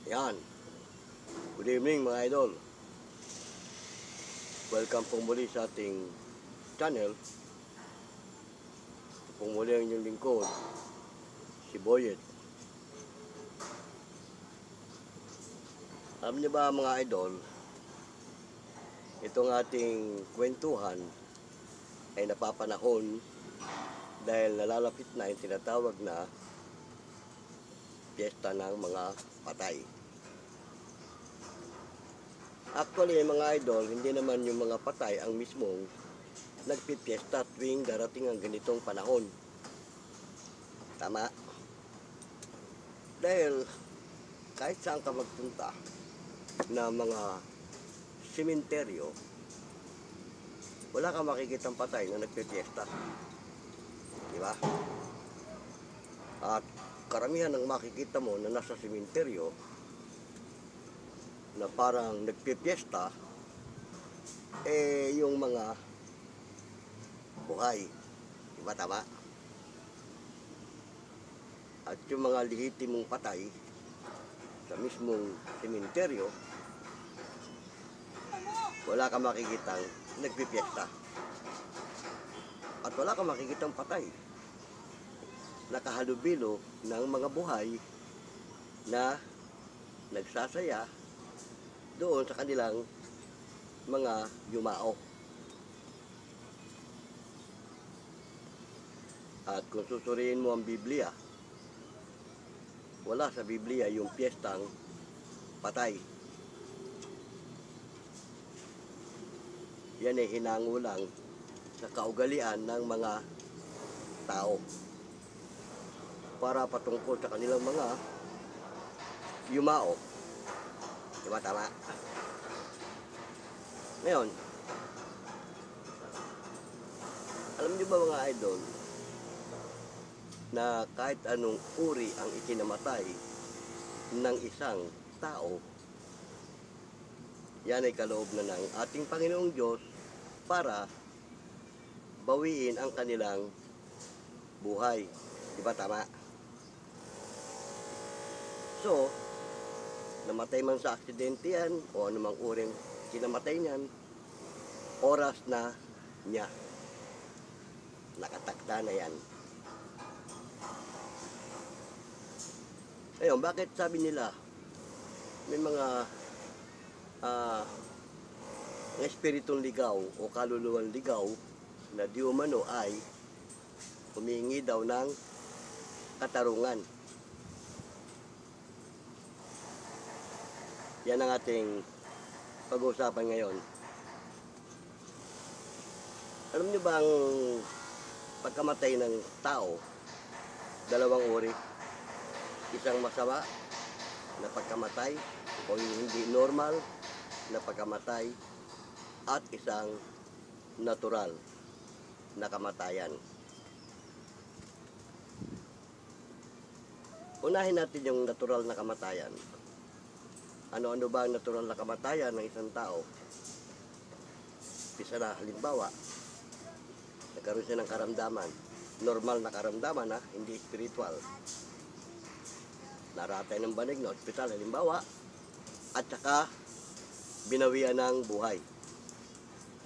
Yan. Good evening mga idol. Welcome pong muli sa ating channel. Ito pong muli ang inyong lingkod, si Boyet. Alam niyo ba mga idol, itong ating kwentuhan ay napapanahon dahil nalalapit na yung tinatawag na piyesta ng mga patay. Actually, mga idol, hindi naman yung mga patay ang mismong nagpipiesta tuwing darating ang ganitong panahon. Tama? Dahil kahit saan ka magpunta na mga sementeryo, wala kang makikitang patay na nagpipiesta. Di ba? At karamihan ng makikita mo na nasa sementeryo na parang nagpipiesta, yung mga buhay. Diba tama? At yung mga lehitimong patay sa mismong sementeryo, wala kang makikitang nagpipiesta. At wala kang makikitang patay nakahalubilo ng mga buhay na nagsasaya doon sa kanilang mga yumao. At kung susuriin mo ang Biblia, wala sa Biblia yung piyestang patay. Yan ay hinango lang sa kaugalian ng mga tao para patungkol sa kanilang mga yumao. Diba tama? Ngayon, alam niyo ba mga idol, na kahit anong uri ang ikinamatay ng isang tao, yan ay kaloob na ng ating Panginoong Diyos para bawiin ang kanilang buhay. Diba tama? So, namatay man sa aksidente yan o anumang uring kinamatay niyan, oras na niya. Nakatakda na yan. Ngayon, bakit sabi nila may mga espiritong ligaw o kaluluwang ligaw na di umano ay humingi daw ng katarungan? Yan ang ating pag-uusapan ngayon. Alam niyo ba ang pagkamatay ng tao, dalawang uri? Isang masama na pagkamatay o hindi normal na pagkamatay at isang natural na kamatayan. Unahin natin yung natural na kamatayan. Ano-ano ba ang natural na kamatayan ng isang tao? Isa na, halimbawa, nagkaroon siya ng karamdaman. Normal na karamdaman, hindi spiritual. Naratay ng banig na ospital, halimbawa, at saka binawian ng buhay.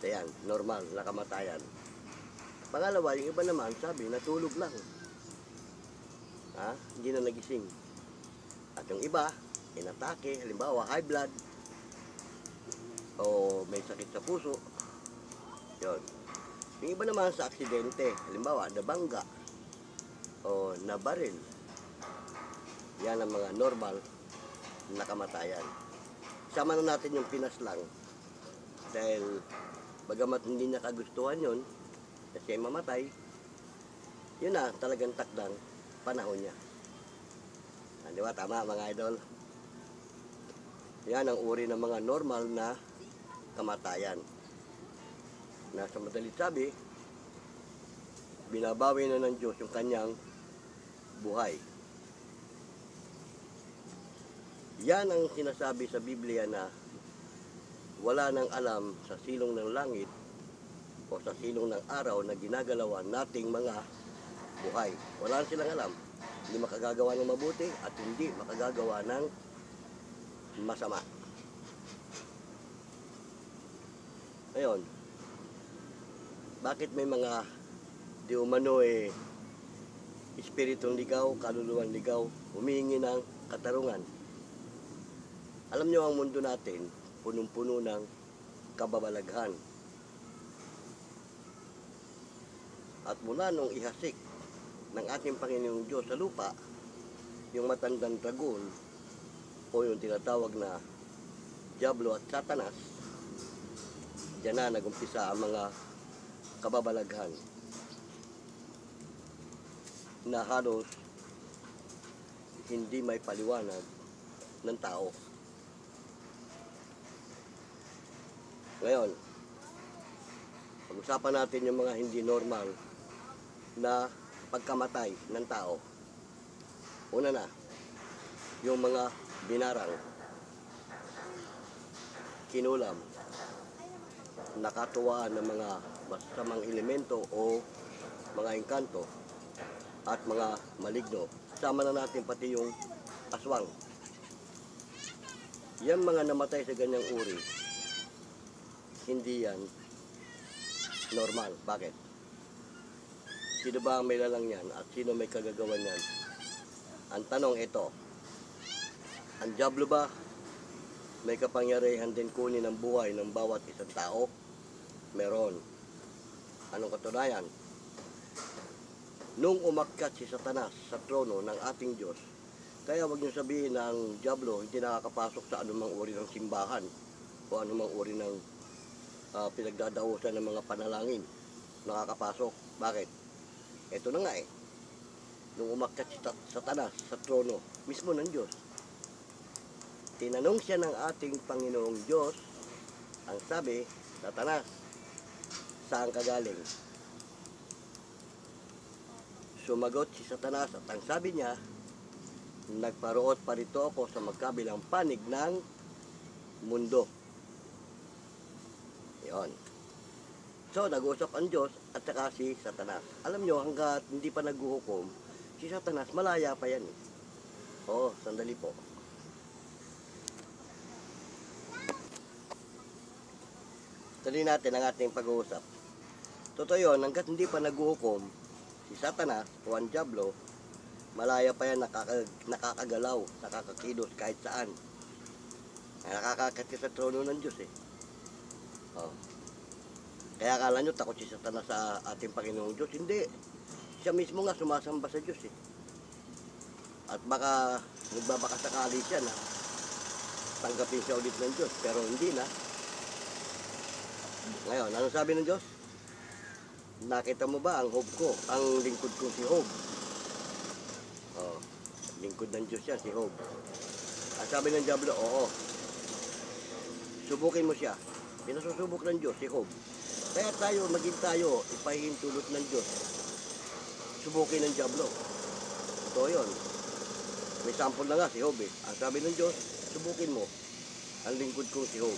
So yan, normal na kamatayan. Pangalawa, yung iba naman, sabi, natulog lang. Hindi na nagising. At yung iba, inatake, halimbawa high blood o may sakit sa puso. Yun. Yung iba naman sa aksidente, halimbawa nabangga o nabaril. Yan ang mga normal na kamatayan. Sama na natin yung pinaslang dahil bagamat hindi niya kagustuhan yun na siya mamatay, yun na talagang takdang panahon niya. Di ba tama mga idol? Yan ang uri ng mga normal na kamatayan. Na sa madalit sabi, binabawi na ng Diyos yung kanyang buhay. Yan ang sinasabi sa Biblia na wala nang alam sa silong ng langit o sa silong ng araw na ginagalawan nating mga buhay. Wala silang alam. Hindi makagagawa ng mabuti at hindi makagagawa ng masama. Ngayon, bakit may mga di umano espiritong ligaw, kaluluwang ligaw, humihingi ng katarungan? Alam nyo, ang mundo natin, punong-puno ng kababalaghan. At mula nung ihasik ng ating Panginoong Diyos sa lupa, yung matandang dragon, o yung tinatawag na Diablo at Satanas, diyan na nagumpisa ang mga kababalaghan na halos hindi may paliwanag ng tao. Ngayon, pag-usapan natin yung mga hindi normal na pagkamatay ng tao. Una na, yung mga binarang, kinulam, nakatuwaan ng mga masamang elemento o mga engkanto at mga maligno. Sama na natin pati yung aswang. Yan mga namatay sa ganyang uri, hindi yan normal. Bakit? Sino ba ang may lalang yan at sino may kagagawan yan? Ang tanong ito, ang Diablo ba may kapangyarihan din kunin ang buhay ng bawat isang tao? Meron. Anong katunayan? Nung umakyat si Satanas sa trono ng ating Diyos, kaya wag niyo sabihin na ang Diablo hindi nakakapasok sa anumang uri ng simbahan o anumang uri ng pinagdadausan ng mga panalangin. Nakakapasok. Bakit? Ito na nga nung umakyat si Satanas sa trono mismo ng Diyos, tinanong siya ng ating Panginoong Diyos. Ang sabi, Satanas, saan ka galing? Sumagot si Satanas at ang sabi niya, nagparoot pa rito ako sa magkabilang panig ng mundo. Yon. So, nag-usap ang Diyos at saka si Satanas. Alam nyo, hanggat hindi pa naghuhukom, si Satanas, malaya pa yan. Oo, sandali po. Tuloy natin ang ating pag-uusap. Totoo yun, hanggat hindi pa naghuhukom, si Satanas o ang Diablo, malaya pa yan, nakakagalaw, nakakakilos kahit saan. Nakakakit sa trono ng Diyos Oh. Kaya akala nyo takot si Satanas sa ating Panginoong Diyos. Hindi. Siya mismo nga sumasamba sa Diyos At baka nagbabakasakali siya na tanggapin siya ulit ng Diyos. Pero hindi na. Ngayon, anong sabi ng Diyos? Nakita mo ba ang Job ko? Ang lingkod ko si Job. Lingkod ng Diyos siya, si Job. At sabi ng Diablo, oo. Subukin mo siya. Pinasusubok ng Diyos, si Job. Kaya maging tayo, ipahihintulot ng Diyos. Subukin ng Diablo. Ito yun. May sample na nga si Job Ang sabi ng Diyos, subukin mo ang lingkod ko si Job.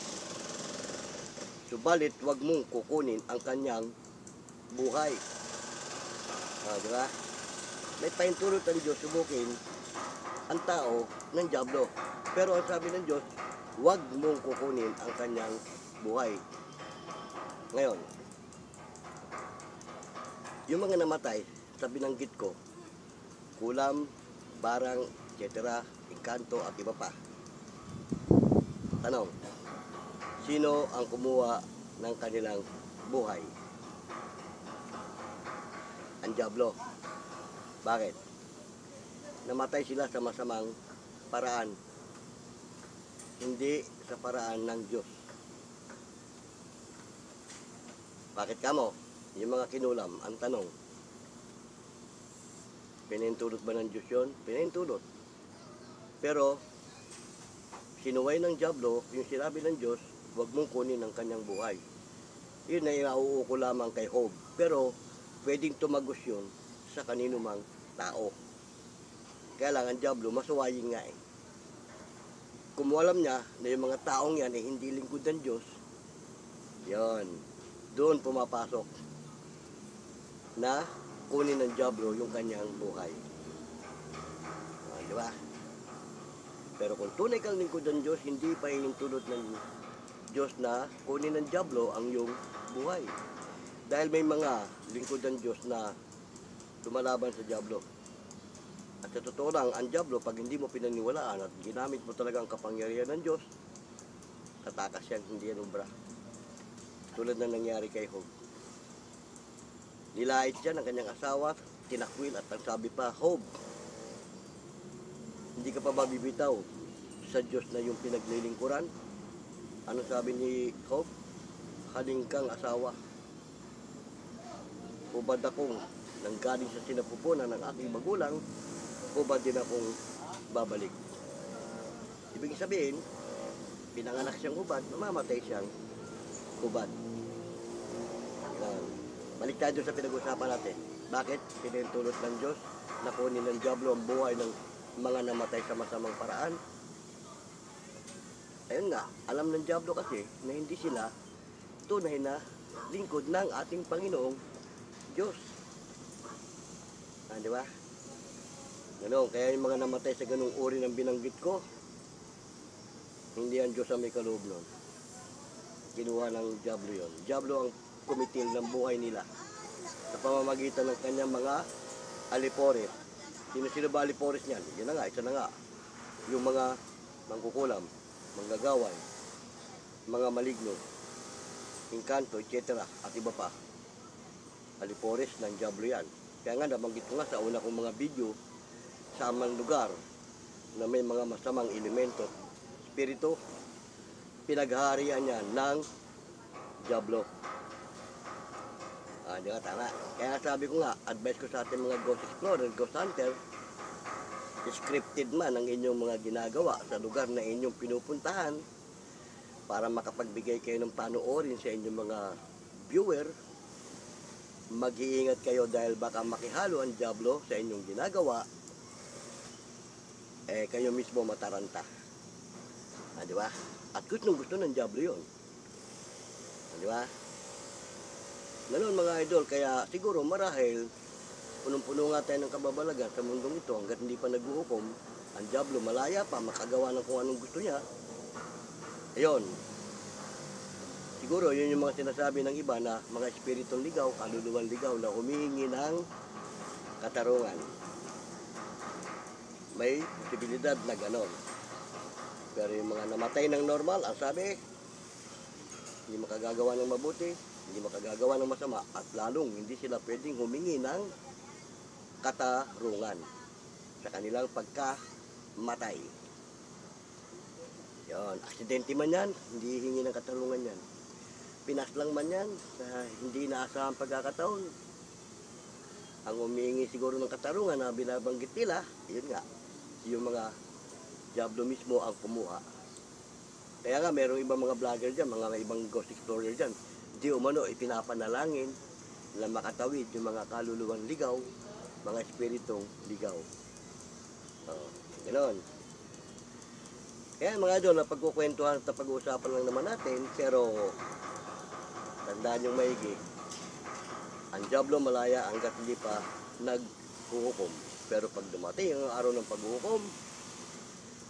Subalit, wag mong kukunin ang kanyang buhay. Diba? May pahintulot ng Diyos, subukin ang tao ng Diablo. Pero ang sabi ng Diyos, wag mong kukunin ang kanyang buhay. Ngayon, yung mga namatay sa binanggit ko, kulam, barang, etc., engkanto at iba pa. Tanong, sino ang kumuha ng kanilang buhay? Ang Diablo. Bakit? Namatay sila sa masamang paraan, hindi sa paraan ng Diyos. Bakit kamo? Yung mga kinulam, ang tanong, pinahintulot ba ng Diyos yun? Pinahintulot. Pero, sinuway ng Diablo, yung sinabi ng Diyos, huwag mong kunin ang kanyang buhay. Yun ay nauuko lamang kay Job. Pero, pwedeng tumagos yun sa kanino mang tao. Kaya lang, ang Diablo, masuwayin nga Kung alam niya na yung mga taong yan ay hindi lingkod ng Diyos, yon, doon pumapasok na kunin ng Diablo yung kanyang buhay. Di ba? Pero kung tunay kang lingkod ng Diyos, hindi pa hinintulot ng Diyos na kunin ng dyablo ang iyong buhay. Dahil may mga lingkod ng Diyos na lumalaban sa dyablo. At sa totoo lang, ang dyablo, pag hindi mo pinaniwalaan at ginamit mo talaga ang kapangyarihan ng Diyos, tatakas yan, hindi yan ubra. Tulad na nangyari kay Job. Nilait siya ng kanyang asawa, tinakwil at ang sabi pa, Job, hindi ka pa mabibitaw sa Diyos na yung pinaglilingkuran? Ano sabi ni Job? Haling kang asawa. Hubad akong nanggaling sa sinapupunan ng aking magulang, hubad din akong babalik. Ibig sabihin, pinanganak siyang hubad, mamamatay siyang hubad. Balik tayo sa pinag-usapan natin. Bakit pinintulot ng Diyos na kunin ng dyablo ang buhay ng mga namatay sa masamang paraan? Ayun nga, alam ng dyablo kasi na hindi sila tunay na lingkod ng ating Panginoong Diyos. Di ba? Ganun, kaya yung mga namatay sa ganung uri ng binanggit ko, hindi ang Diyos ang may kaloob nun. Kinuha ng dyablo yun. Dyablo ang kumitil ng buhay nila sa pamamagitan ng kanyang mga alipores. Sino ba alipores niyan? Yan na nga, isa na nga. Yung mga mangkukulam, manggagaway, mga maligno, inkanto, etc. at iba pa. Alipores ng dyablo yan. Kaya nga, nabanggit ko nga sa una kong mga video sa amang lugar na may mga masamang elemento, spirito, pinaghaharian niya ng dyablo. Di ba tama? Kaya sabi ko nga, advice ko sa ating mga ghost explorer, ghost hunter, scripted man ang inyong mga ginagawa sa lugar na inyong pinupuntahan para makapagbigay kayo ng panoorin sa inyong mga viewer. Mag-iingat kayo dahil baka makihalo ang dyablo sa inyong ginagawa, kayo mismo mataranta. Di ba? At gusto ng dyablo yun. Di ba? Ganun mga idol, kaya siguro marahil punong-puno nga tayo ng kababalagan sa mundong ito hanggat hindi pa naghuhukom. Ang dyablo malaya pa, makagawa ng kung anong gusto niya. Ayun. Siguro yun yung mga sinasabi ng iba na mga espiritong ligaw, kaluluwang ligaw na humihingi ng katarungan. May posibilidad na ganon. Pero yung mga namatay ng normal, ang sabi, hindi makagagawa ng mabuti, hindi makagagawa ng masama, at lalong hindi sila pwedeng humingi ng katarungan sa kanilang pagkamatay. Yun, aksidente man yan, hindi hingi ng katarungan yan. Pinaslang man yan, sa hindi naasahang pagkakataon. Ang humingi siguro ng katarungan na binabanggit nila, yun nga, yung mga dyablo mismo ang kumuha. Kaya nga, merong ibang mga vlogger dyan, mga ibang ghost explorer dyan, di umano ipinapanalangin na makatawid yung mga kaluluwang ligaw, mga espiritong ligaw. Ganoon. Kaya mga idol, pagkukwentuhan at pag-uusapan lang naman natin, pero tandaan yung maigi, ang dyablo malaya hanggat hindi pa naghuhukom. Pero pag dumating ang araw ng paghuhukom,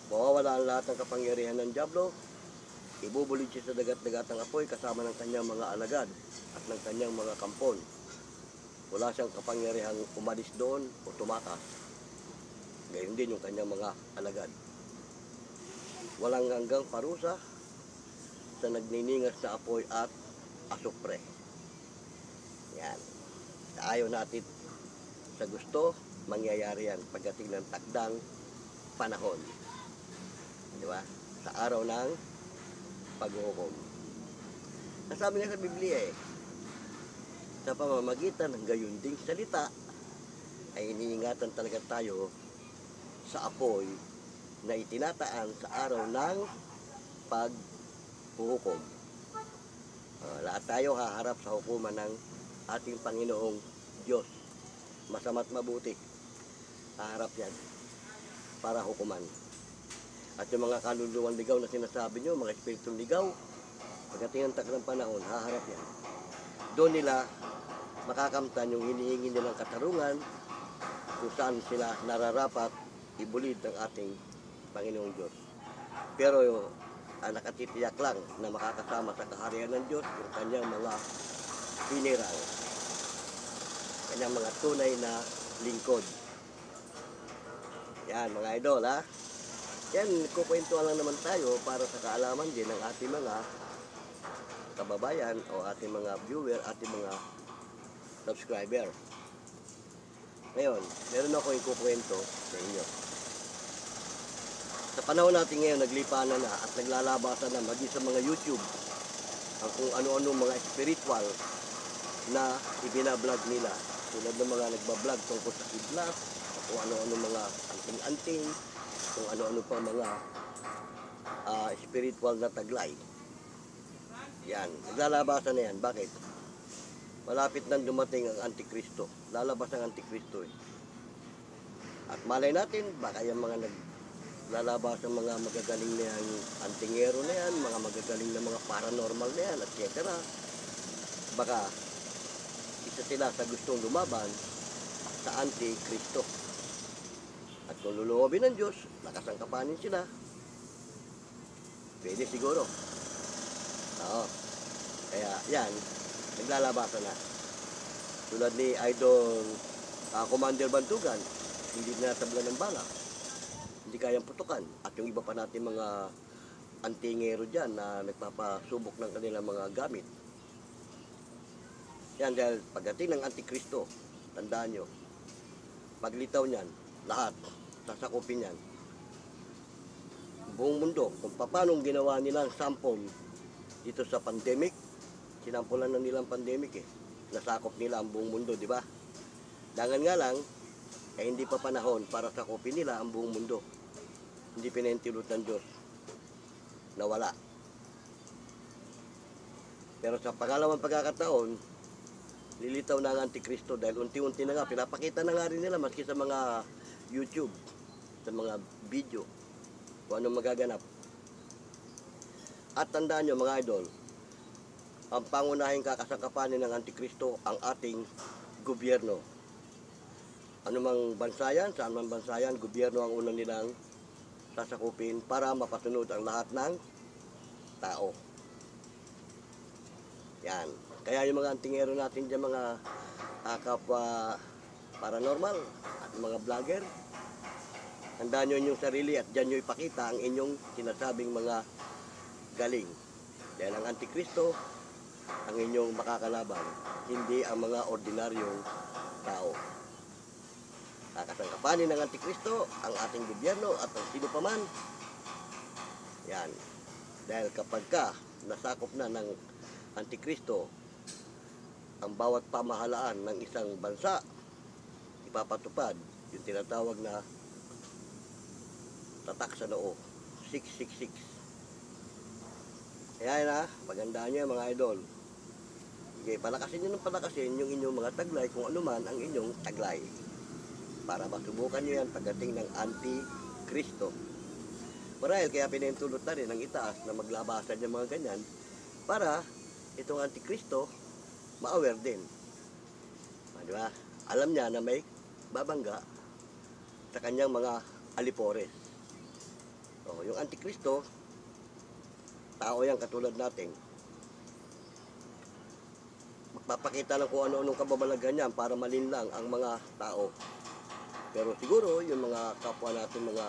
mawawala ang lahat ng kapangyarihan ng dyablo, ibubulid siya sa dagat-dagatang apoy kasama ng kanyang mga alagad at ng kanyang mga kampon. Wala siyang kapangyarihang umalis doon o tumakas. Gayon din yung kanyang mga alagad. Walang hanggang parusa sa nagniningas na apoy at asupre. Yan. Ayaw natin sa gusto, mangyayari yan pagdating ng takdang panahon. Di ba? Sa araw ng paghuhukom. Nasabi nga sa Biblia sa pamamagitan ng gayon ding salita ay iniingatan talaga tayo sa apoy na itinataan sa araw ng paghuhukom. Lahat tayo haharap sa hukuman ng ating Panginoong Diyos. Masama't mabuti, haharap yan para hukuman. At yung mga kaluluwang ligaw na sinasabi nyo, mga espiritong ligaw, pagdating ang takdang panahon, haharap yan. Doon nila makakamtan yung hinihingi nilang katarungan kung saan sila nararapat ibulid ng ating Panginoong Diyos. Pero nakatitiyak lang na makakasama sa kaharian ng Diyos yung kanyang mga hinirang, kanyang mga tunay na lingkod. Yan mga idol ha. Yan, kukwentuhan lang naman tayo para sa kaalaman din ng ating mga kababayan o ating mga viewer, ating mga subscriber. Ngayon, meron ako ikukwento sa inyo. Sa panahon natin ngayon, naglipanan na at naglalabasan na maging sa mga YouTube ang kung ano-ano mga spiritual na ibinablog nila. Tulad ng mga nagbablog tungkol sa kidlat, kung ano-ano mga anting-anting, kung ano-ano pa mga spiritual na taglay. Yan, naglalabasan na yan. Bakit? Malapit nang dumating ang Antikristo. Lalabas ang Antikristo eh. At malay natin, baka yung mga naglalabas ang mga magagaling na yan, antingero na yan, mga magagaling na mga paranormal na yan, etc. Baka isa sila sa gustong lumaban sa Antikristo. At kung luluobin ng Diyos, nakasangkapanin sila. Pwede siguro. Oo. Kaya yan, naglalabasan na. Tulad ni Idol Commander Bantugan, hindi natabla ng bala. Hindi kayang putukan. At yung iba pa natin mga antingero dyan na nagpapasubok ng kanilang mga gamit. Yan, dahil pagdating ng Antikristo, tandaan nyo, paglitaw niyan, lahat, sasakupin yan. Buong mundo, kung paano ginawa nilang sample dito sa pandemic, sinampulan na nilang pandemic eh. Nasakop nila ang buong mundo, di ba? Dangan nga lang, hindi pa panahon para sakupin nila ang buong mundo. Hindi pinahintulot ng Diyos. Nawala. Pero sa pangalawang pagkakataon, lilitaw na ang Antikristo dahil unti-unti na nga, pinapakita na nga rin nila maski sa mga YouTube, sa mga video, kung anong magaganap. At tandaan nyo mga idol, ang pangunahing kakasangkapanin ng Antikristo ang ating gobyerno. Anumang bansa yan, saan man bansa yan, gobyerno ang unang nilang sasakupin para mapasunod ang lahat ng tao. Yan. Kaya yung mga antingero natin dyan, mga kapwa paranormal at mga vlogger, tandaan nyo inyong sarili at dyan nyo ipakita ang inyong sinasabing mga galing. Dahil ang Antikristo, ang inyong makakalaban, hindi ang mga ordinaryong tao. Kakasangkapanin ng Antikristo ang ating gobyerno at ang sino pa man. Yan. Dahil kapag nasakop na ng Antikristo ang bawat pamahalaan ng isang bansa, ipapatupad yung tinatawag na tatak sa noo, 666. Kaya na, pagandaan nyo mga idol. Okay, palakasin nyo ng palakasin yung inyong mga taglay kung ano man ang inyong taglay. Para masubukan nyo yan pagdating ng Antikristo. Marahil kaya pinahintulot na rin ang itaas na maglabasan yung mga ganyan para itong Antikristo ma-aware din. Di ba? Alam niya na may babangga sa kanyang mga alipores. So, yung Antikristo, tao yan katulad natin. Magpapakita lang kung ano-anong kababalaghan yan para malinlang ang mga tao. Pero siguro, yung mga kapwa natin, mga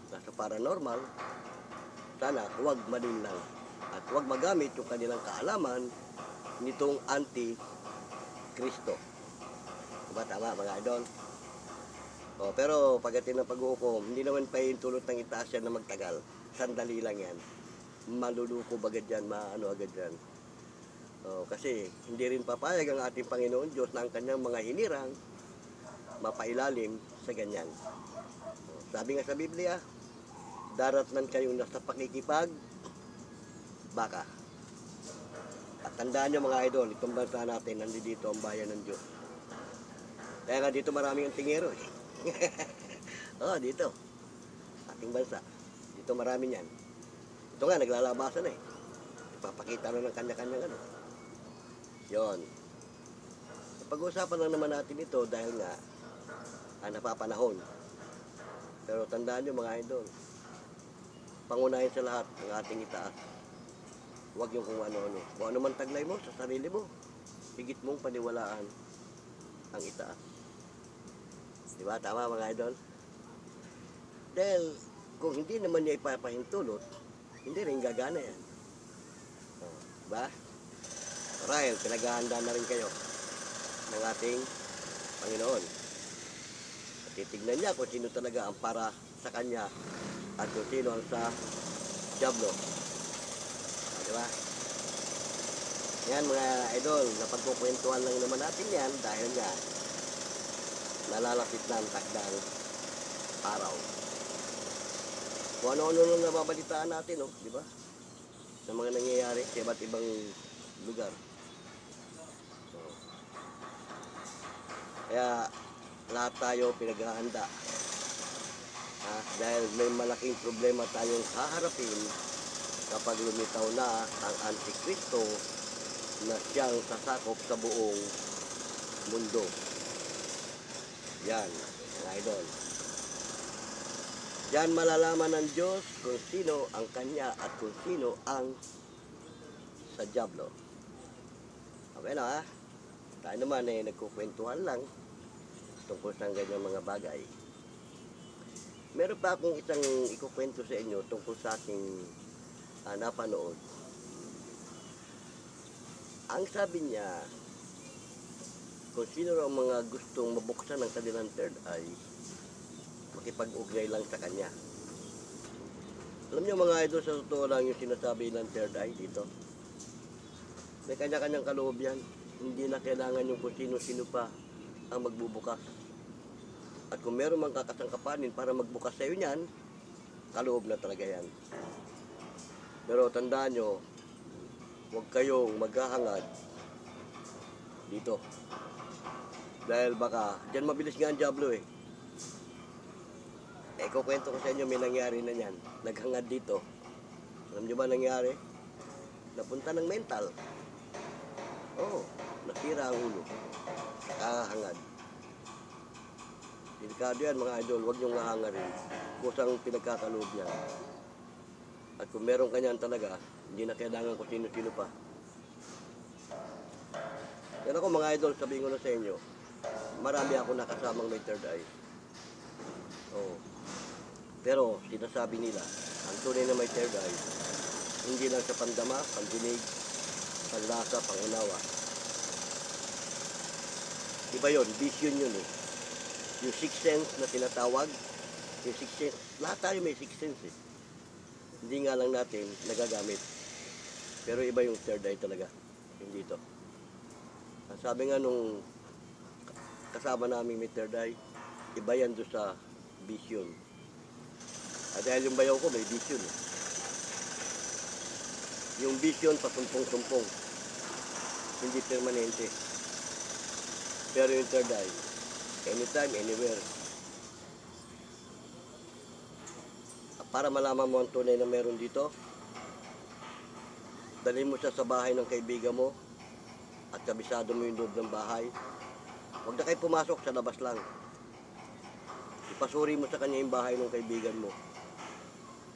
nasa paranormal, sana huwag malinlang. At huwag magamit yung kanilang kaalaman nitong Antikristo. Diba tama mga idol? O, pero pagdating ng pag-uukom, hindi naman pa yung tulot ng itaas yan na magtagal. Sandali lang yan. Maluluko bagad yan, maano agad yan. O, kasi hindi rin papayag ang ating Panginoon Diyos na ang kanyang mga hinirang mapailalim sa ganyan. O, sabi nga sa Biblia, daratnan kayong nasa pakikipag baka. At tandaan nyo mga idol, itong bansa natin, nandito ang bayan ng Diyos. Kaya nga dito maraming antingero eh. Oo, dito. Ating bansa. Dito marami yan. Ito nga, naglalabasan na eh. Ipapakita na ng kanya-kanya ano. Yun. Pag-uusapan lang naman natin ito dahil nga napapanahon. Pero tandaan nyo mga idol, pangunahin sa lahat ang ating itaas. Huwag yung kung ano-ano. Kung ano man taglay mo sa sarili mo, higit mong paniwalaan ang itaas. Diba? Tama mga idol? Dahil kung hindi naman niya ipapahintulot, hindi rin gagana yan. Diba? Rahel, pinaghahanda na rin kayo ng ating Panginoon. At titignan niya kung sino talaga ang para sa kanya at kung sino ang sa diablo. Diba? Yan mga idol, napagkukwentuhan lang naman natin yan dahil nga nalalapit na ang takdang araw. Kung ano-ano nung nababalitaan natin, oh, di ba? Sa mga nangyayari sa iba't ibang lugar. So, kaya lahat tayo pinaghahanda. Dahil may malaking problema tayong haharapin kapag lumitaw na ang Antikristo na siyang sasakop sa buong mundo. Yan, mga idol. Yan malalaman ng Diyos kung sino ang Kanya at kung sino ang sa diablo. Okay na ha? Tayo naman nagkukwentuhan lang tungkol sa ganyang mga bagay. Meron pa akong isang ikukwento sa inyo tungkol sa aking napanood. Ang sabi niya, kung sino ang mga gustong mabuksan ng kanilang third eye, makipag-ugnay lang sa kanya. Alam niyo mga idol, sa totoo lang yung sinasabi ng third eye dito. May kanya-kanyang kaloob yan. Hindi na kailangan yung kung sino-sino pa ang magbubukas. At kung meron mang kakasangkapanin para magbukas sa iyo niyan, kaloob na talaga yan. Pero tandaan nyo, huwag kayong maghahangad dito. Dahil baka, dyan mabilis nga ang diablo eh. Kukwento ko sa inyo, may nangyari na yan. Naghangad dito. Alam nyo ba nangyari? Napunta ng mental. Oo, nasira ang ulo. Nakahangad. Delikado yan mga idol, huwag nyong mahangarin. Kusang pinagkakaloob yan. At kung meron kanyan talaga, hindi na kailangan kung sino-sino pa. Yan ako mga idol, sabihin ko na sa inyo, marami ako nakasamang may third eye. Oo. Pero sinasabi nila, ang tunay na may third eye, hindi lang sa pandama, pandinig, panlasa, pangunawa. Iba yun, vision yun eh. Yung sixth sense na tinatawag, yung sixth sense, lahat tayo may sixth sense eh. Hindi nga lang natin nagagamit. Pero iba yung third eye talaga, hindi ito. Sabi nga nung kasama namin may third eye, iba yan doon sa vision. Dahil yung bayaw ko may vision eh. Yung vision pasumpong-sumpong, hindi permanente. Pero yung third eye, anytime, anywhere. Para malaman mo ang tunay na meron dito, dalhin mo siya sa bahay ng kaibigan mo at kabisado mo yung loob ng bahay. Huwag na kayo pumasok, sa labas lang. Ipasuri mo sa kanya yung bahay ng kaibigan mo.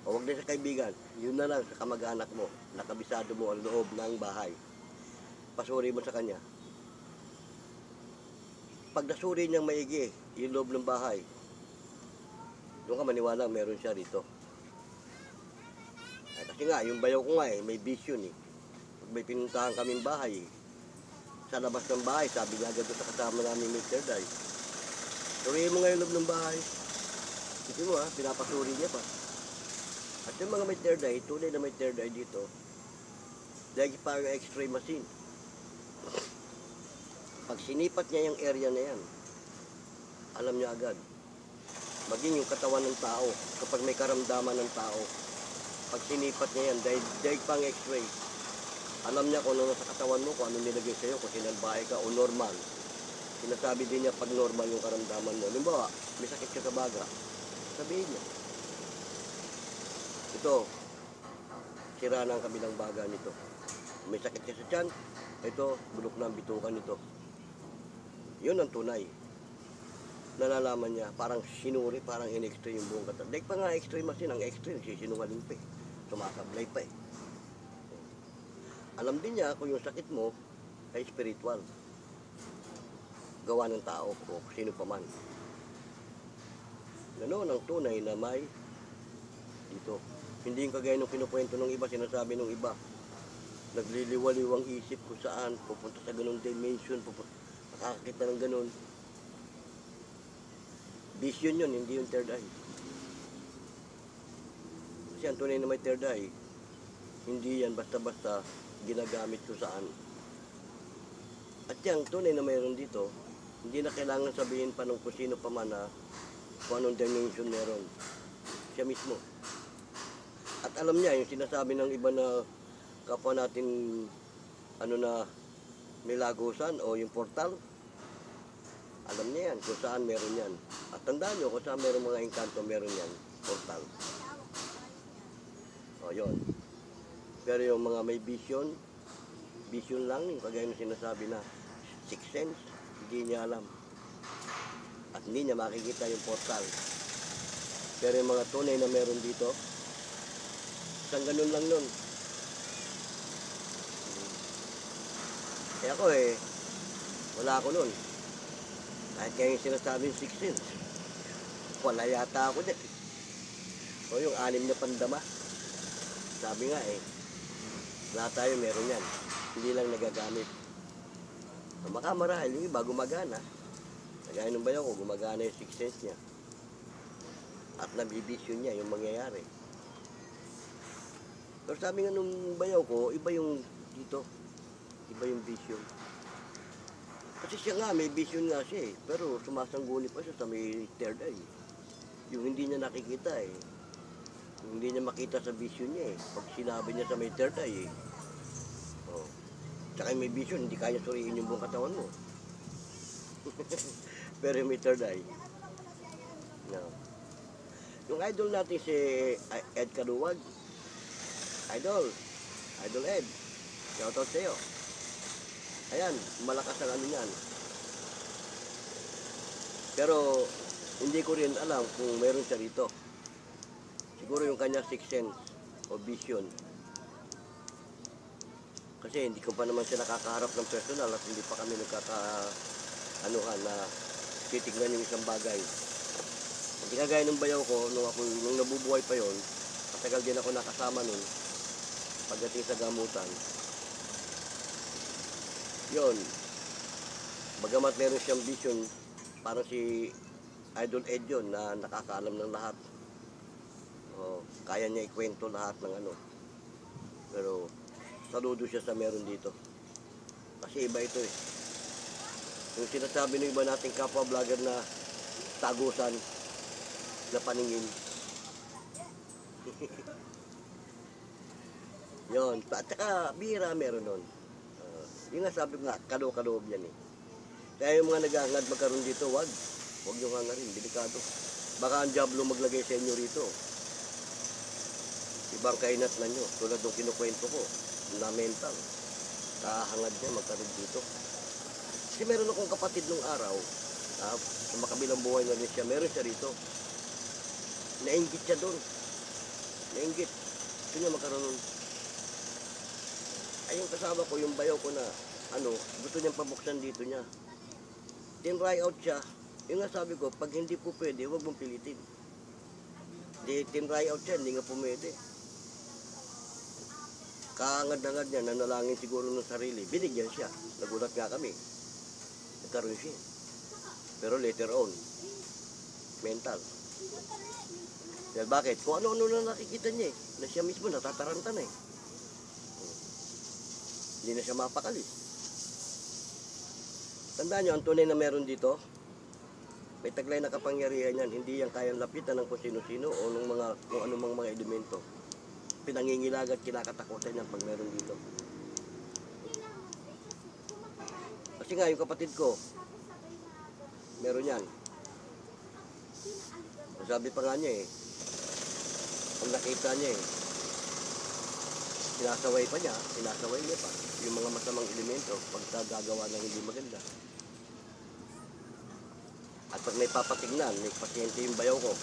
O huwag na sa kaibigan, yun na lang sa kamag-anak mo, nakabisado mo ang loob ng bahay. Pasuri mo sa kanya. Pag nasuri niyang maigi yung loob ng bahay, doon ka maniwala meron siya rito. Kasi nga, yung bayaw ko nga may vision eh. Pag may pinuntahan kaming bahay, sa labas ng bahay, sabi niya agad sa kasama namin may third eye. Surihin mo nga yung loob ng bahay. Kasi mo pinapasuri niya pa. At yung mga may third eye, tunay na may third eye dito, dahil pa yung x-ray machine. Pag sinipat niya yung area na yan, alam niya agad. Maging yung katawan ng tao, kapag may karamdaman ng tao, pag sinipat niya yan, dahil pang x-ray, alam niya kung ano nasa katawan mo, kung ano nilagay sa'yo, kung sinalbahe ka o normal. Sinasabi din niya pag normal yung karamdaman mo. Halimbawa, may sakit ka sa baga, sabihin niya. Ito, sira na ang kabilang baga nito. May sakit ka sa tiyan, ito, bulok na ang bitukan nito. Yun ang tunay. nalalaman niya, parang sinuri, parang in-extray yung buong katawan. Like pa nga extray machine, ang extray, nagsisinungaling pa eh. Sumasablay pa eh. Alam din niya kung yung sakit mo ay spiritual. Gawa ng tao o sino pa man. Ganoon ang tunay na may dito. Hindi yung kagaya nung kinukwento ng iba, sinasabi ng iba. Nagliliwaliwang isip kung saan, pupunta sa ganung dimension, nakakakita ng ganun. Vision yun, hindi yung third eye. Kasi ang tunay na may third eye, hindi yan basta-basta ginagamit kung saan. At yung tunay na mayroon dito, hindi na kailangan sabihin pa ng kung sino pa man na kung anong dimension meron. Siya mismo. At alam niya, yung sinasabi ng iba na kapwa natin ano na may lagusan o yung portal, alam niya yan kung saan meron yan. At tandaan nyo kung saan meron mga engkanto meron yan, portal. O yun. Pero yung mga may vision lang, yung kagaya ng sinasabi na sixth sense, hindi niya alam. At hindi niya makikita yung portal. Pero yung mga tunay na meron dito, isang ganun lang nun. Ako wala ako nun. Kahit kaya yung sinasabing sixth sense, wala yata ako din. O yung 6 na pandama, sabi nga lahat tayo meron yan. Hindi lang nagagamit. Makamarahil yung iba gumagana. Kagaya ng bayaw ko, gumagana yung sixth sense niya. At nabibisyon niya yung mangyayari. Pero sabi nga nung bayaw ko, iba yung dito. Iba yung vision. Kasi siya nga, may vision nga siya pero sumasangguni pa siya sa may third eye. Yung hindi niya nakikita yung hindi niya makita sa vision niya pag sinabi niya sa may third eye oh. Tsaka may vision, hindi kaya suriin yung buong katawan mo. Pero yung may third eye no. Yung idol natin si Ed Caduwag, Idol Ed, shoutout sa'yo. Ayan, malakas ang ano yan. Pero hindi ko rin alam kung meron siya rito. Siguro yung kanya sixth sense o vision. Kasi hindi ko pa naman siya nakakaharap ng personal at hindi pa kami nagkaka-anuhan na titignan yung isang bagay. Hindi kagaya ng bayaw ko, nung nabubuhay pa yon, matagal din ako nakasama nun pagdating sa gamutan. Yun, bagamat meron siyang vision, parang si Idol Ed yun na nakakaalam ng lahat. O, kaya niya ikwento lahat ng ano. Pero, saludo siya sa meron dito. Kasi iba ito Yung sinasabi ng iba nating kapwa vlogger na tagusan, na paningin. Yun, at saka bihira meron nun. Yung nga sabi ko nga, kaloob yan Kaya yung mga nag-aangad magkaroon dito, wag yung hangarin, delikado. Baka ang diablo maglagay sa inyo rito. Ibang kainat na nyo, tulad ng kinukwento ko, na mental. Kahangad niya magkaroon dito. Kasi meron akong kapatid nung araw, sa makabilang buhay na rin siya, meron siya rito. Nainggit siya doon. Nainggit. Gusto niya magkaroon nun. Ay yung kasama ko, yung bayaw ko na gusto niyang pabuksan dito niya. Tinry out siya. Yung nga sabi ko, pag hindi po pwede, huwag mong pilitin. Tinry out siya, hindi nga po pwede. Kaangad-angad niya, nanalangin siguro ng sarili. Binigyan siya. Nagulat nga kami. Nagkaroon siya. Pero later on, mental. Dahil bakit? Kung ano-ano na nakikita niya na siya mismo natataranta na Hindi na siya mapakali. Tandaan nyo, ang tunay na meron dito, may taglay na kapangyarihan yan. Hindi yan kayang lapitan ng kung sino-sino o kung anumang mga elemento. Pinangingilag at kinakatakutan yan pag meron dito. Kasi nga, yung kapatid ko, meron yan. Sabi pa nga niya ang nakita niya sinasaway niya pa yung mga masamang elemento pag gagawa ng hindi maganda. At pag may papatignan, may pasyente yung bayaw ko.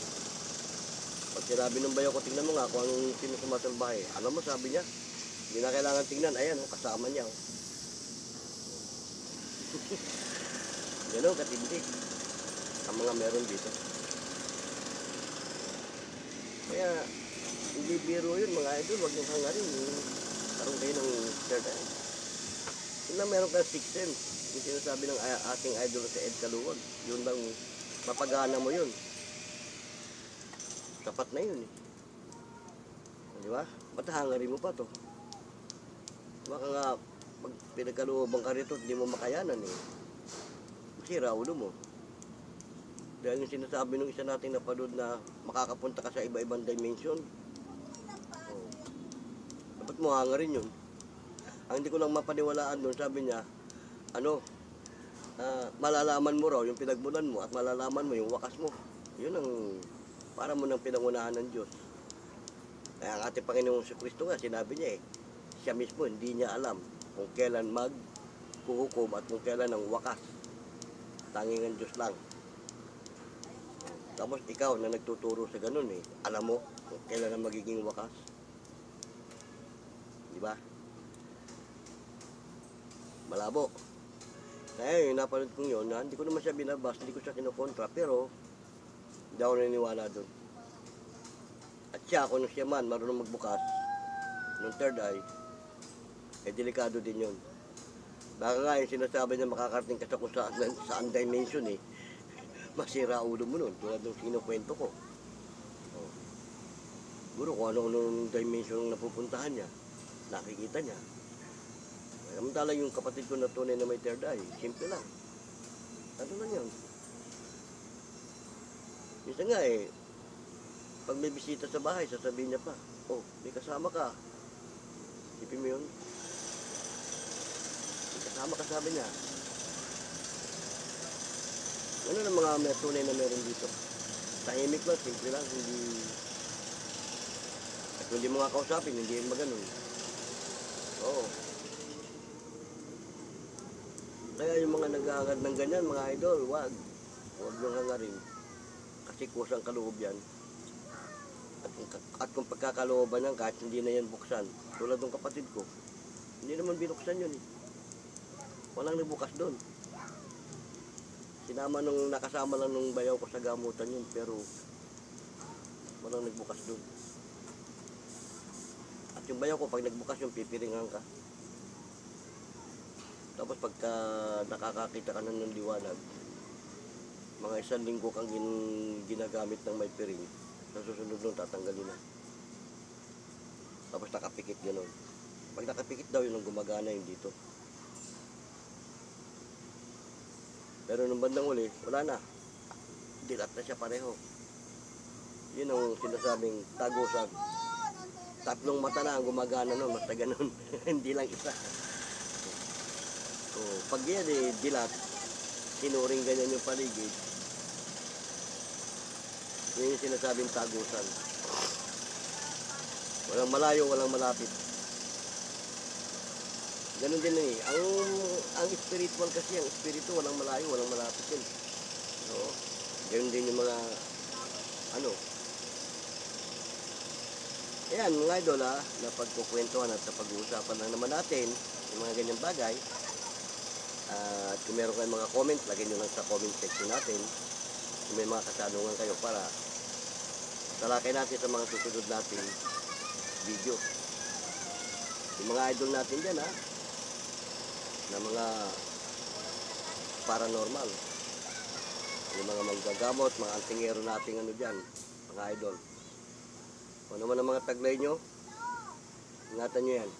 Pag sinabi ng bayaw ko, tignan mo nga kung anong sino sumasalbahe. Alam mo, sabi niya, hindi na kailangan tignan. Ayan, oh, kasama niya. Oh. Ganun katindi ang mga meron dito. Kaya, hindi biro yun mga idol. Huwag niyong hangarin. Karoon kayo ng third eye. Yun lang meron kang sixth sense. Yung sinasabi ng ating idol sa Ed Caluwag. Yun lang, mapagana mo yun. Sapat na yun eh. Di ba? Ba't hangarin mo pa to? Baka nga, pag pinagkalooban ka rito, hindi mo makayanan eh. Masira ulo mo. Dahil yung sinasabi ng isa nating napanood na makakapunta ka sa iba-ibang dimension. Oh. Dapat mo hangarin yun. Ang hindi ko lang mapaniwalaan doon, sabi niya, malalaman mo raw yung pinagmulan mo at malalaman mo yung wakas mo. Yun ang para mo ng pinangunahan ng Diyos. Kaya ang ating Panginoong Kristo nga, sinabi niya siya mismo hindi niya alam kung kailan maghuhukom at kung kailan ang wakas. Tanging ang Diyos lang. Tapos ikaw na nagtuturo sa ganun alam mo kung kailan ang magiging wakas. Di ba? Malabo. Kaya yung napanood kong yun, hindi ko naman siya binabas, hindi ko siya kinukontra, pero hindi ako naniniwala doon. At siya, kung siya man marunong magbukas ng third eye, delikado din yun. Baka nga yung sinasabi niya makakarating ka sa kung saan dimension masira ulo mo nun, tulad ng sinukwento ko. Oh. Siguro kung ano-ano dimension ang napupuntahan niya, nakikita niya. Samantala yung kapatid ko na tunay na may third eye, simple lang. Ano lang yun? Minsan nga pag may bisita sa bahay, sasabihin niya pa, oh, may kasama ka. Isipin mo yun? May kasama ka, sabi niya. Ano na mga may tunay na meron dito? Tahimik lang, simple lang, hindi... At kung hindi mo nga kausapin, hindi yung maganon. Oo. Kaya yung mga nag-aangad ng ganyan, mga idol, wag nyo hangarin. Kasi kusang kaloob yan. At kung pagkakalooban yan, kahit hindi na yan buksan, tulad ng kapatid ko, hindi naman binuksan yun Walang nagbukas doon. Sinama nung nakasama lang nung bayaw ko sa gamutan yun, pero walang nagbukas doon. At yung bayaw ko, pag nagbukas yung pipiringan ka. Tapos pagka nakakakita ka na ng liwanag, mga 1 linggo kang ginagamit ng may piring, sa susunod nung tatanggalin na. Tapos nakapikit gano'n. Pag nakapikit daw, yun ang gumagana yung dito. Pero nung bandang uli, wala na. Dilat na siya pareho. Yun ang sinasabing tagusan. 3 mata na ang gumagana nun, basta ganun. Hindi lang isa. So, pag yan dilat, sinuring ganyan yung paligid, yun yung sinasabing tagusan. Walang malayo, walang malapit. Ganun din ang spiritual kasi, ang spirito, walang malayo, walang malapit yun. So, ganun din yung mga, ayan, mga idol na pagkukwentuhan at sa pag-uusapan lang naman natin, yung mga ganyang bagay. At kung meron kayong mga comment, lagay nyo lang sa comment section natin. Kung may mga katanungan kayo para talakay natin sa mga susunod natin video. Yung mga idol natin dyan na mga paranormal, yung mga manggagamot, mga antingero natin dyan, mga idol. Kung naman ang mga taglay nyo, ingatan nyo yan.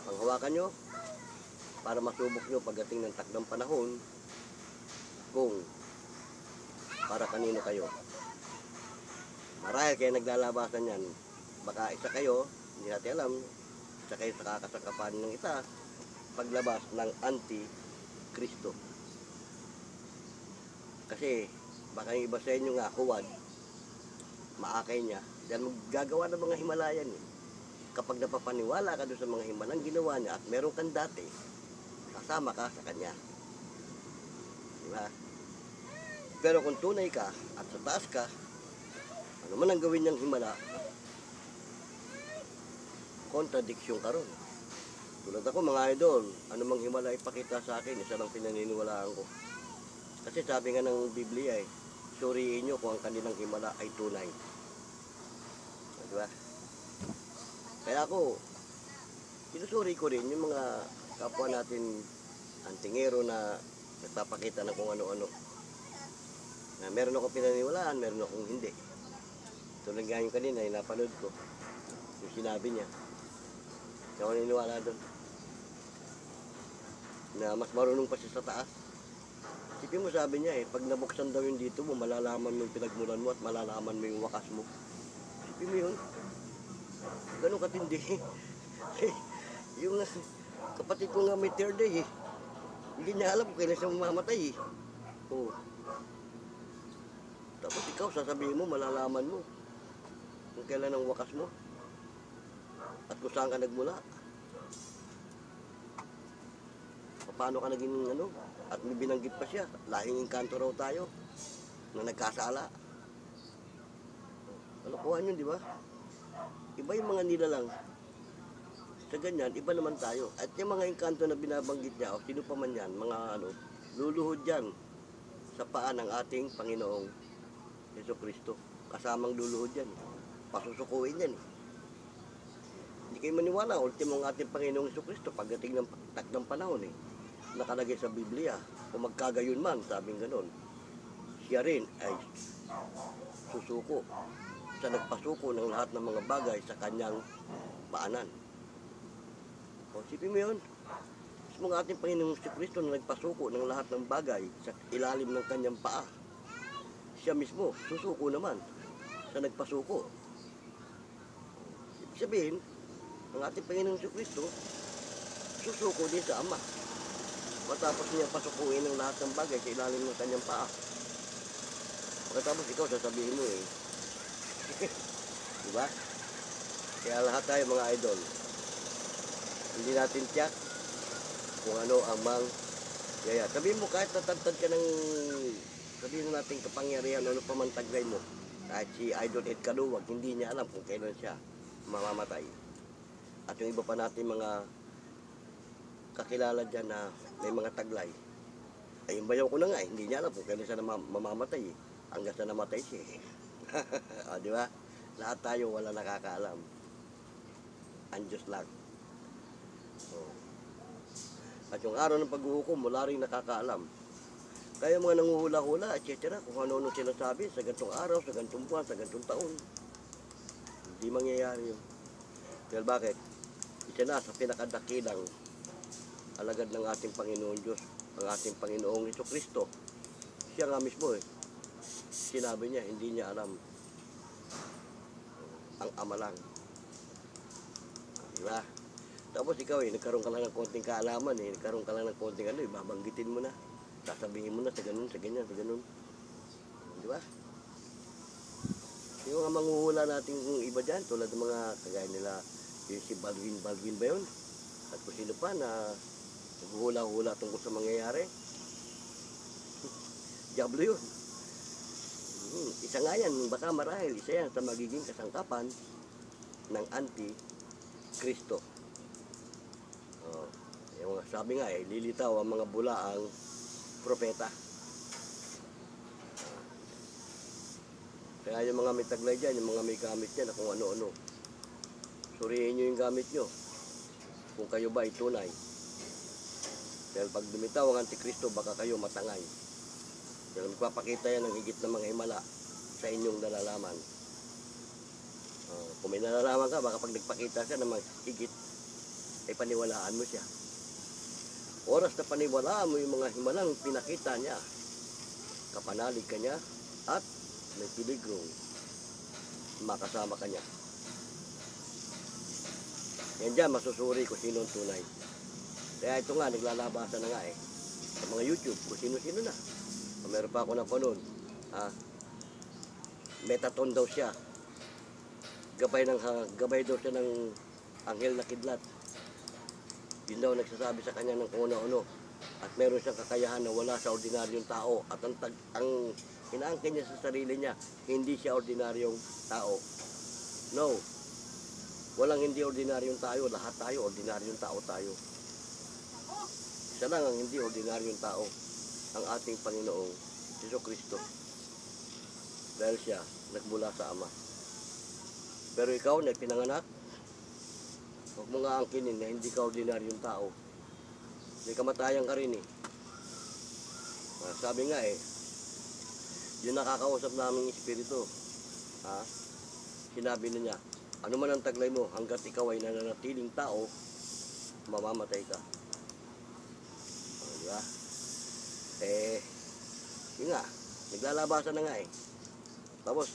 Panghawakan nyo para masubok nyo pagdating ng takdang panahon kung para kanino kayo. Marahil kayo naglalabasan yan, baka isa kayo, hindi natin alam, isa kayo sa kakasakapan ng isa, paglabas ng anti-Kristo. Kasi baka yung iba sa inyo nga huwad, maakay niya, dahil maggagawa ng mga Himalayan kapag napapaniwala ka doon sa mga himalang ginawa niya at meron kang dati, kasama ka sa kanya. Diba? Pero kung tunay ka at sa taas ka, ano man ang gawin niyang himala, kontradiksyon ka ron. Tulad ako mga idol, ano mang himala ipakita sa akin, isa lang pinaniniwalaan ko. Kasi sabi nga ng Biblia suriin nyo kung ang kanilang himala ay tunay. Diba? Kaya ako, sinusuri ko rin yung mga kapwa natin antingero na nagpapakita ng kung ano-ano. Na meron akong pinaniniwalaan, meron akong hindi. Tulad nga yung kanina, yung napanood ko, yung sinabi niya. Hindi ako naniniwala doon. Na mas marunong pa siya sa taas. Isipin mo, sabi niya pag nabuksan daw yung dito mo, malalaman mo yung pinagmulan mo at malalaman mo yung wakas mo. Isipin mo yun. Ganun katindi. Yung kapatid ko nga may third day hindi niya alam kung kailan siya mamamatay Oo. Tapos ikaw, sasabihin mo, malalaman mo kung kailan ang wakas mo at kung saan ka nagmula. Paano ka naging at may binanggit pa siya, lahing engkanto raw tayo na nagkasala. Kalokohan yun, di ba? Iba yung mga nilalang. Sa ganyan, iba naman tayo. At yung mga engkanto na binabanggit niya, o sino pa man yan, mga luluhod yan sa paa ng ating Panginoong Jesucristo. Kasamang luluhod yan. Pasusukuin yan. Hindi kayo maniwala, ultimo ng ating Panginoong Jesucristo, pagdating ng takdang panahon nakalagay sa Biblia, kung magkagayon man, sabing ganon, siya rin ay susuko. Siya nagpasuko ng lahat ng mga bagay sa kanyang paanan. O, sipin mo yun. Mismo ng ating Panginoong Jesucristo na nagpasuko ng lahat ng bagay sa ilalim ng kanyang paa. Siya mismo, susuko naman. Siya nagpasuko. Ibig sabihin, ang ating Panginoong Jesucristo, susuko din sa Ama. Matapos niya pasukuin ng lahat ng bagay sa ilalim ng kanyang paa. Pagkatapos ikaw, sasabihin mo diba? Kaya lahat tayo mga idol, hindi natin tiyak kung ano ang yaya. Sabihin mo, kahit natagtad ka ng, sabihin natin kapangyarihan, ano pa man taglay mo, kahit si Idol Ed Kaluwag, hindi niya alam kung kailan siya mamamatay. At yung iba pa natin mga kakilala dyan na may mga taglay, ay yung bayaw ko na nga, hindi niya alam kung kailan siya mamamatay hanggang sa namatay siya o, di ba? Lahat tayo wala nakakaalam. Ang Diyos lang. At yung araw ng paghuhukom, wala rin nakakaalam. Kaya mga nanguhula-hula, etc. Kung ano-ano sinasabi sa gantong araw, sa gantong buwan, sa gantong taon, hindi mangyayari yun. Dahil bakit? Isa na sa pinakadakilang alagad ng ating Panginoon Diyos, ang ating Panginoong Jesucristo. Siya nga mismo sinabi niya, hindi niya alam. Ang Ama lang. Diba? Tapos ikaw nagkaroon ka lang ng konting kaalaman nagkaroon ka lang ng konting babanggitin mo na. Sasabihin mo na sa ganun, sa ganyan, sa ganun. Diba? Yung mga manghuhula natin iba dyan, tulad ng mga kagaya nila, yung si Baldwin ba yun? At kung sino pa na naghula-hula tungkol sa mangyayari. Diablo yun. Isa nga yan, baka marahil, isa yan sa magiging kasangkapan ng Anti-Kristo. Yung sabi nga lilitaw ang mga bulaang propeta. Kaya yung mga may taglay dyan, yung mga may gamit dyan, kung ano-ano, suriin nyo yung gamit nyo kung kayo ba ay tunay. Dahil pag lumitaw ang Antikristo, baka kayo matangay. Dahil magpapakita yan ng higit na mga himala sa inyong nalalaman. Kung may nalalaman ka, baka pag nagpakita siya ng mga higit, ay paniwalaan mo siya. Oras na paniwalaan mo yung mga himalang pinakita niya, kapanalig ka niya, at may piligrong makasama ka niya. Yan dyan, masusuri kung sino ang tunay. Kaya ito nga, naglalabasan na nga sa mga YouTube, kung sino-sino na. Meron pa ako napanood, metaton daw siya. Gabay daw siya ng anghel na kidlat. Yun daw nagsasabi sa kanya ng kung ano-ano. At meron siyang kakayahan na wala sa ordinaryong tao. At ang inaangkin niya sa sarili niya, hindi siya ordinaryong tao. No. Walang hindi ordinaryong tayo. Lahat tayo, ordinaryong tao tayo. Siya lang ang hindi ordinaryong tao. Ang ating Panginoong Jesucristo. Dahil siya nagmula sa Ama. Pero ikaw na pinanganak, huwag mo nga angkinin na hindi ka ordinaryong tao. May kamatayan ka rin eh. Sabi nga eh, yung nakakausap naming espiritu, sinabi na niya, ano man ang taglay mo, hanggat ikaw ay nananatiling tao, mamamatay ka. Diba? Yun nga, naglalabasan na nga eh. Tapos,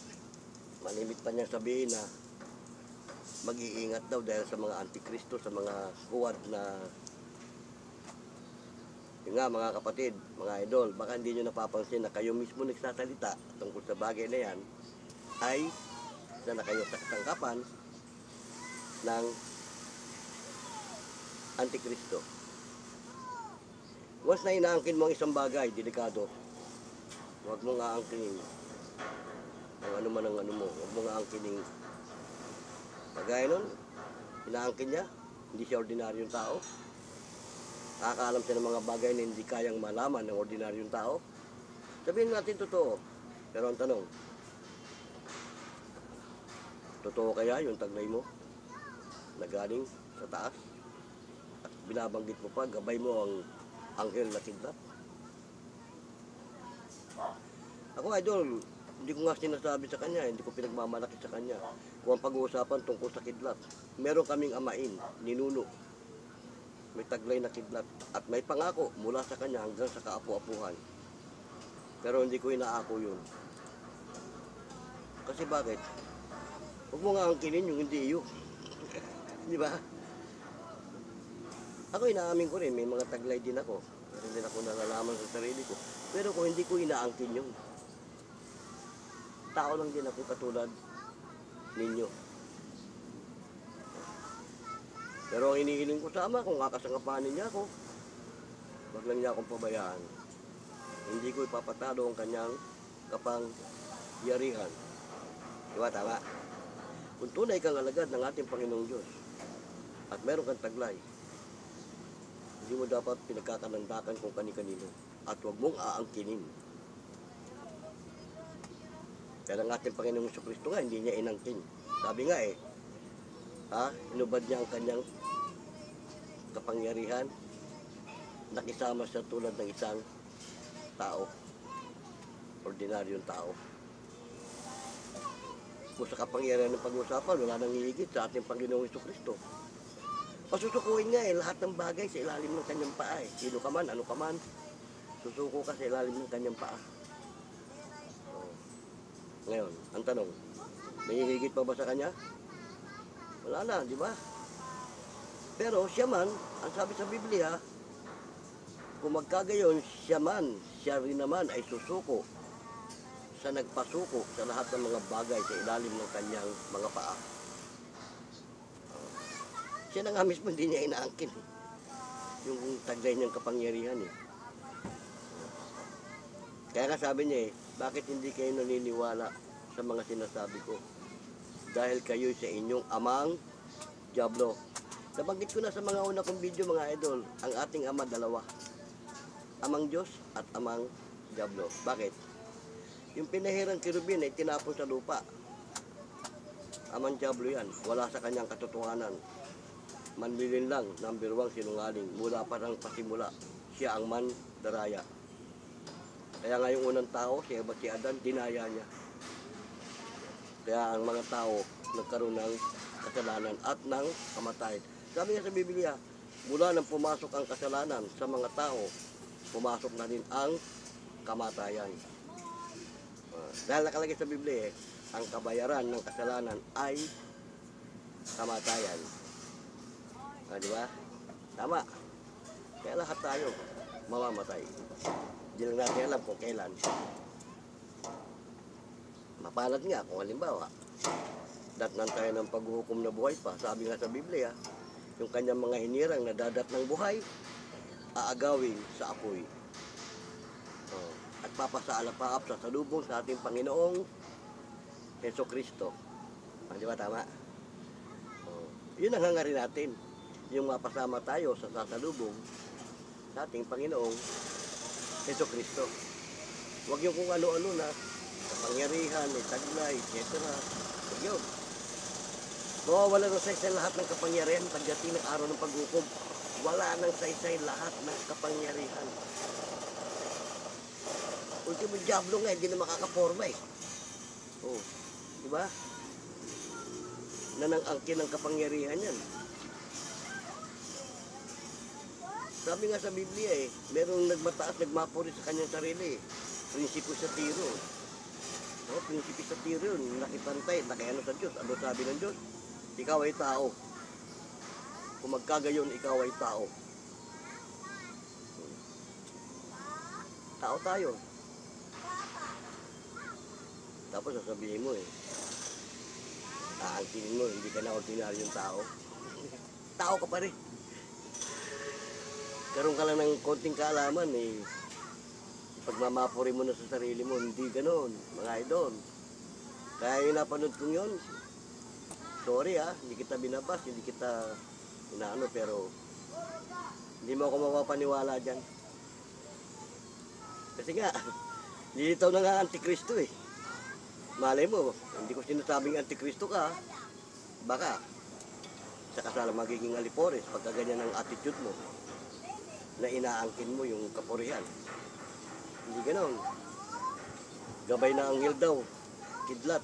manimit pa niya sabihin na mag-iingat daw dahil sa mga antikristo, sa mga huwad na yun nga mga kapatid, mga idol, baka hindi nyo napapansin na kayo mismo nagsasalita tungkol sa bagay na yan ay na kayo sa katangkapan ng antikristo. Once na inaangkin mo ang isang bagay, delikado, huwag mo nga angkinin ang ano man ang ano mo, huwag mo nga angkinin kagaya nun, inaangkin niya, hindi siya ordinaryong tao. Nakakaalam siya ng mga bagay na hindi kayang malaman ng ordinaryong tao. Sabihin natin totoo. Pero ang tanong, totoo kaya yung taglay mo na galing sa taas? At binabanggit mo pa, gabay mo ang anghel na kidlat? Ako idol, hindi ko nga sinasabi sa kanya, hindi ko pinagmamalaki sa kanya. Kung ang pag-uusapan tungkol sa kidlat, meron kaming amain, ninuno. May taglay na kidlat at may pangako mula sa kanya hanggang sa kaapu-apuhan. Pero hindi ko inaako yun. Kasi bakit? Huwag mo nga angkinin yung hindi iyo. Di ba? Ako inaamin ko rin, may mga taglay din ako. Hindi ako nalalaman sa sarili ko. Pero kung hindi ko inaangkin yun, tao lang din ako katulad ninyo. Pero ang inihiling ko sa Ama, kung kakasangapanin niya ako, wag lang niya akong pabayaan. Hindi ko ipapatalo ang kanyang kapangyarihan. Diba, tama? Kung tunay kang alagad ng ating Panginoong Diyos, at meron kang taglay, hindi mo dapat pinagkakanandakan kung kani-kanino, at huwag mong aangkinin. Kaya ang ating Panginoong Jesucristo nga, hindi niya inangkin. Sabi nga inubad niya ang kanyang kapangyarihan, nakisama siya tulad ng isang tao, ordinaryong tao. Kung sa kapangyarihan ng pag-usapan, wala nang hihigit sa ating Panginoong Jesucristo. Pasusukuin nga lahat ng bagay sa ilalim ng kanyang paa eh. Sino ka man, ano ka man, susuko ka sa ilalim ng kanyang paa. Ngayon, ang tanong, may hihigit pa ba sa kanya? Wala na, di ba? Pero siya man, ang sabi sa Biblia, kung magkagayon, siya rin naman ay susuko sa nagpasuko sa lahat ng mga bagay sa ilalim ng kanyang mga paa. Siya na nga mismo hindi niya inaangkin yung taglay niyang kapangyarihan eh. Kaya nga sabi niya bakit hindi kayo naniniwala sa mga sinasabi ko? Dahil kayo sa inyong amang Diablo. Nabanggit ko na sa mga una kong video mga idol, ang ating ama dalawa. Amang Diyos at amang Diablo. Bakit? Yung pinahirang kirubin ay tinapon sa lupa. Amang Diablo yan. Wala sa kanyang katotohanan. Manlilin lang, number 1 sinungaling. Mula pa ng pasimula, siya ang mandaraya. Kaya nga yung unang tao, si Eva, si Adan, dinaya niya. Kaya ang mga tao nagkaroon ng kasalanan at ng kamatayan. Sabi nga sa Biblia, mula nang pumasok ang kasalanan sa mga tao, pumasok na rin ang kamatayan. Dahil nakalagay sa Biblia, ang kabayaran ng kasalanan ay kamatayan. Di ba? Tama. Kaya lahat tayo mamamatay. Hindi lang natin alam kung kailan. Mapalad nga kung halimbawa, datnan tayo ng paghuhukom na buhay pa. Sabi nga sa Biblia, yung kanyang mga hinirang nadadat ng buhay, aagawin sa apoy. Oh, at papasaalapaap sa salubong sa ating Panginoong Jesucristo. Di ba tama? Oh, yun ang hangarin natin. Yung mapasama tayo sa sasalubong sa ating Panginoong Jesucristo. Huwag yung kung ano-ano na kapangyarihan, taglay, etc. Huwag yun. Mawawala ng saysay lahat ng kapangyarihan pagdating ng araw ng paghukom. Wala ng saysay lahat ng kapangyarihan. Ultimo diablo nga, hindi na makakaporma eh. Oh, di ba? Nanangangkin ng kapangyarihan yan. Sabi nga sa Biblia eh, merong nagmataas, nagmapuri sa kanyang sarili eh. Prinsipo sa tiro. Oh, prinsipo sa tiro yun, nakipantay, nakiano sa Diyos. Ano sabi ng Diyos? Ikaw ay tao. Kung magkagayon, ikaw ay tao. Tao tayo. Tapos sasabihin mo eh, aangkinin mo, hindi ka na ordinaryong tao. Tao ka pa rin. Karoon ka lang ng konting kaalaman eh, pagmamapuri mo na sa sarili mo, hindi ganoon, mga idol. Kaya yung napanood kong yun, sorry hindi kita binabas, hindi kita inaano, pero hindi mo ako mapapaniwala dyan. Kasi nga, nilitaw na nga Antikristo eh. Malay mo, hindi ko sinasabing Antikristo ka, baka sa kasala magiging alipores pagka ganyan ang attitude mo na inaangkin mo yung kapurihan. Hindi ganoon. Gabay na anghel daw, kidlat.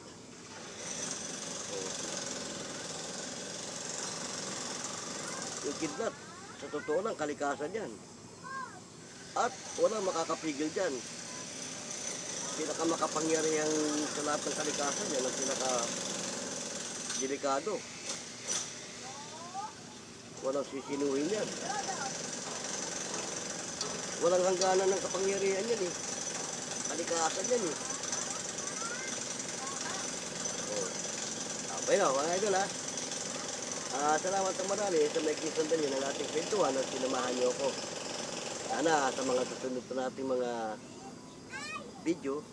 Yung kidlat, sa totoo lang, kalikasan yan. At walang makakapigil dyan. Pinakamakapangyarihang sa lahat ng kalikasan yan, ang pinaka-delikado. Walang sisinuhin yan. Walang hangganan ng kapangyarihan yan eh. Kalikasan yan eh. Oh. Okay na, mga idol ha. Salamat ng marami sa may kisandali ng ating kwentuhan at sinamahan niyo ako. Sana sa mga susunod pa nating mga video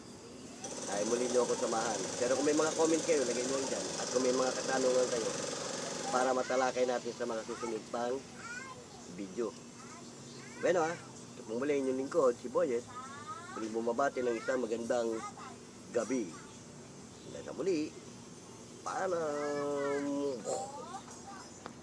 ay muli niyo ako samahan. Pero kung may mga comment kayo, lagay niyo dyan. At kung may mga katanungan kayo para matalakay natin sa mga susunod pang video. Bueno ito pong muli inyong lingkod, si Boyet. Muli bumabati ng isang magandang gabi. Hanggang sa muli. Paalam.